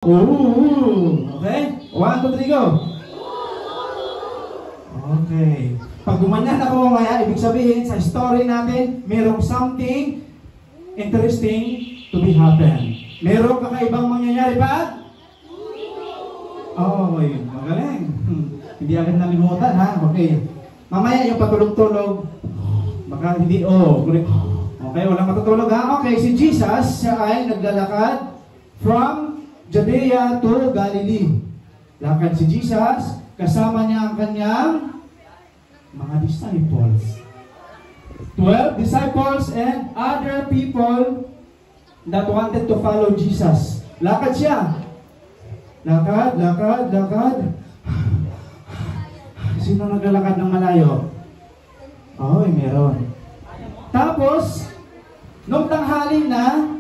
Ooh, okay? 1, 2, 3, go! Okay. Pag gumanyan ako mamaya, ibig sabihin sa story natin, merong something interesting to be happen. Merong kakaibang mangyayari pa? Oh, okay. Magaling. Hindi agad nalimutan, ha? Okay. Mamaya yung patulog-tulog, baka hindi, okay, walang matutulog, ha? Okay, si Jesus, siya ay naglalakad from Judea to Galilee. Lakad si Jesus, kasama niya ang kanyang mga disciples. 12 disciples and other people that wanted to follow Jesus. Lakad siya. Lakad. Sino naglalakad ng malayo? Meron. Tapos, nung tanghali na,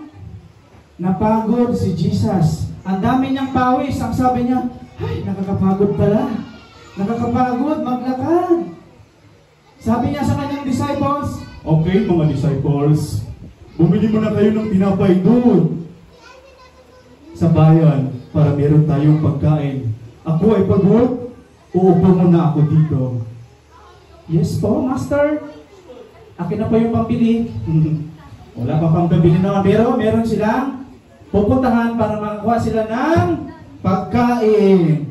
napagod si Jesus. Ang dami niyang pawis. Ang sabi niya, ay, nakakapagod pala. Nakakapagod, maglakad. Sabi niya sa kanyang disciples, okay, mga disciples, bumili mo na kayo ng tinapay doon sa bayan para meron tayong pagkain. Ako ay pagod, uupo muna ako dito. Yes po, Master. Akin na po yung pambili. Wala pa pang pambili naman, pero meron silang pupuntahan para makakuha sila ng pagkain.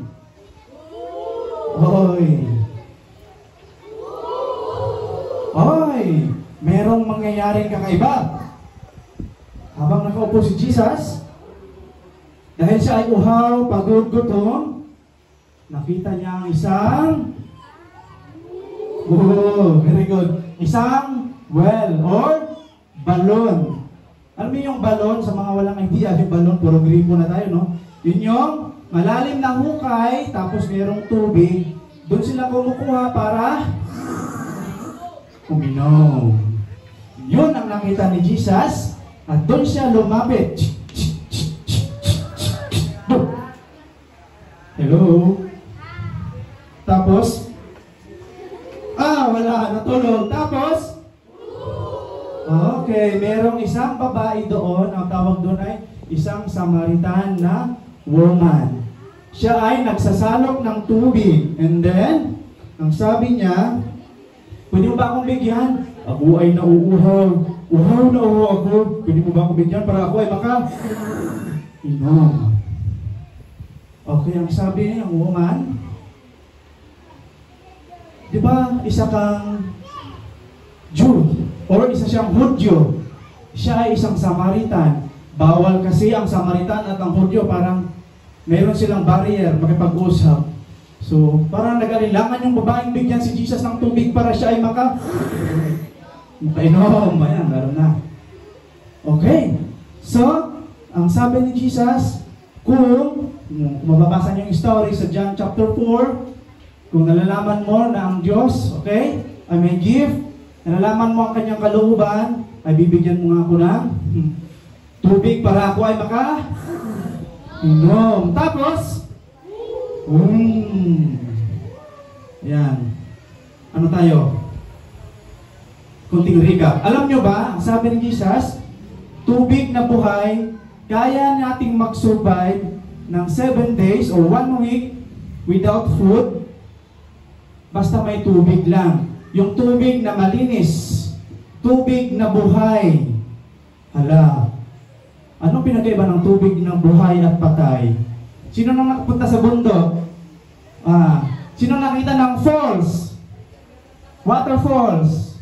Merong mangyayaring kakaiba. Habang nakaupo si Jesus, dahil siya ay uhaw, pagod, gutom, nakita niya ang isang very good. Isang well or balon. Alam mo yung balon, sa mga walang idea, yung balon, puro gripo na tayo, no? Yun yung malalim na hukay, tapos mayroong tubig. Doon sila kumukuha para uminom. Yun ang nakita ni Jesus, at doon siya lumapit. Hello? Tapos, wala, natulog. Tapos, okay, merong isang babae doon, ang tawag doon ay isang Samaritan na woman. Siya ay nagsasalok ng tubig. And then, ang sabi niya, pwede mo ba akong bigyan? Ako ay nauuhaw. Uhaw na uhaw ako. Pwede mo ba akong bigyan para ako ay inom? Okay, ang sabi ng woman, di ba isa kang Jew? Or isa siyang Hudyo. Siya ay isang Samaritan. Bawal kasi ang Samaritan at ang Hudyo, parang meron silang barrier makipag-usap. So, parang nag-alilangan yung babaeng bigyan si Jesus ng tubig para siya ay makainom. Ayan, meron na. Okay. So, ang sabi ni Jesus, kung mababasa niyo yung story sa John chapter 4, kung nalalaman mo na ang Diyos, okay, ay may gift, nalalaman mo ang kanyang kalooban, ay bibigyan mo nga ako ng tubig para ako ay inom. Tapos, yan. Ano tayo? Kunting recap. Alam nyo ba, ang sabi ni Jesus, tubig na buhay, kaya nating mag-survive ng 7 days or 1 week without food, basta may tubig lang. Yung tubig na malinis, tubig na buhay. Hala, anong pinagkaiba ng tubig ng buhay at patay? Sino nang nakapunta sa bundok? Sino nakita ng falls? Waterfalls?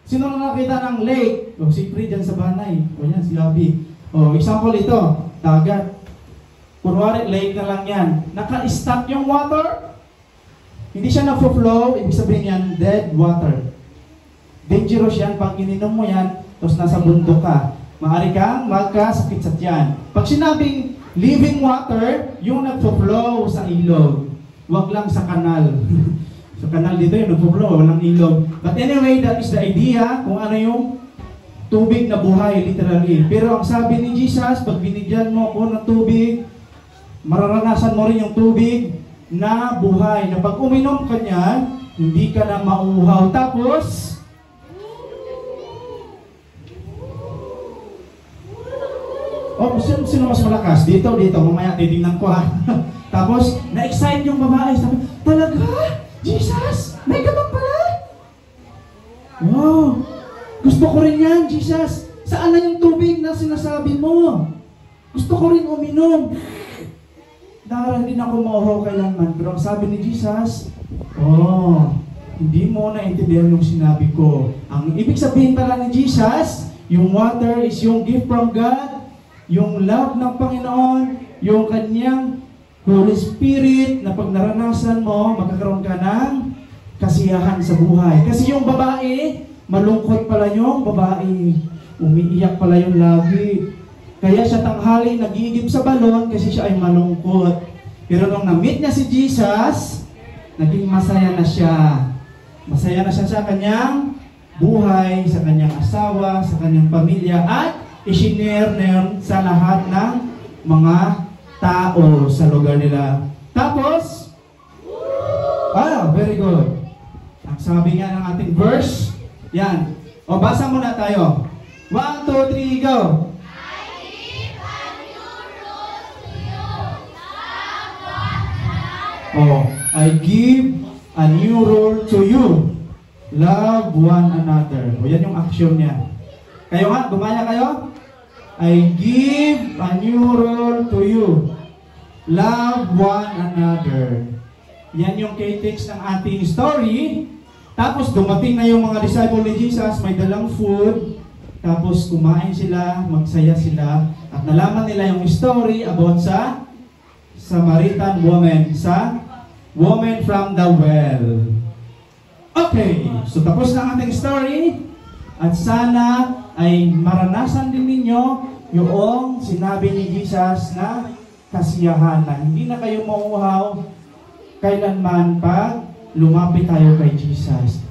Sino nang nakita ng lake? Si Pri dyan sa Banay. Yan, si Abby. Example ito, dagat. Kunwari, lake na lang yan. Naka-stack yung water. Hindi siya nagfo-flow, ibig sabihin yan, dead water. Dangerous yan, pag ininom mo yan, tapos nasa bundok ka. Maaari kang magkasakit sa tiyan. Pag sinabing living water, yung nagfo-flow sa ilog. Huwag lang sa kanal. Sa kanal dito yung nagfo-flow, walang ilog. But anyway, that is the idea kung ano yung tubig na buhay, literally. Pero ang sabi ni Jesus, pag binigyan mo ako ng tubig, mararanasan mo rin yung tubig na buhay, na pag uminom ka niyan, hindi ka na mauuhaw. Tapos, Oh, sino mas malakas? Dito, mamaya titingnan ko ha. Tapos, na-excite yung babae. Sabi, talaga? Jesus? May ganun pala? Wow! Gusto ko rin yan, Jesus. Saan na yung tubig na sinasabi mo? Gusto ko rin uminom. Dahil hindi na ako mauhaw kailanman. Pero ang sabi ni Jesus, hindi mo naintindihan yung sinabi ko. Ang ibig sabihin pala ni Jesus, yung water is yung gift from God, yung love ng Panginoon, yung kanyang Holy Spirit na pag naranasan mo, magkakaroon ka ng kasiyahan sa buhay. Kasi yung babae, malungkot pala yung babae. Umiiyak pala yung lagi. Kaya siya tanghali nagigib sa balon kasi siya ay malungkot. Pero nung na-meet niya si Jesus, naging masaya na siya. Masaya na siya sa kanyang buhay, sa kanyang asawa, sa kanyang pamilya, at isinare sa lahat ng mga tao sa lugar nila. Tapos, very good. Ang sabi nga ng ating verse, yan. O, basa muna tayo. 1, 2, 3, go! I give a new rule to you. Love one another. O, yan yung action niya. Kayo nga, gumaya kayo? I give a new rule to you. Love one another. Yan yung K-text ng ating story. Tapos dumating na yung mga disciple ni Jesus, may dalang food. Tapos kumain sila, magsaya sila. At nalaman nila yung story about sa Samaritan woman, sa woman from the well. Okay, so tapos na ang ating story. At sana ay maranasan din ninyo yung sinabi ni Jesus na kasiyahan na hindi na kayo mauuhaw kailanman pag lumapit tayo kay Jesus.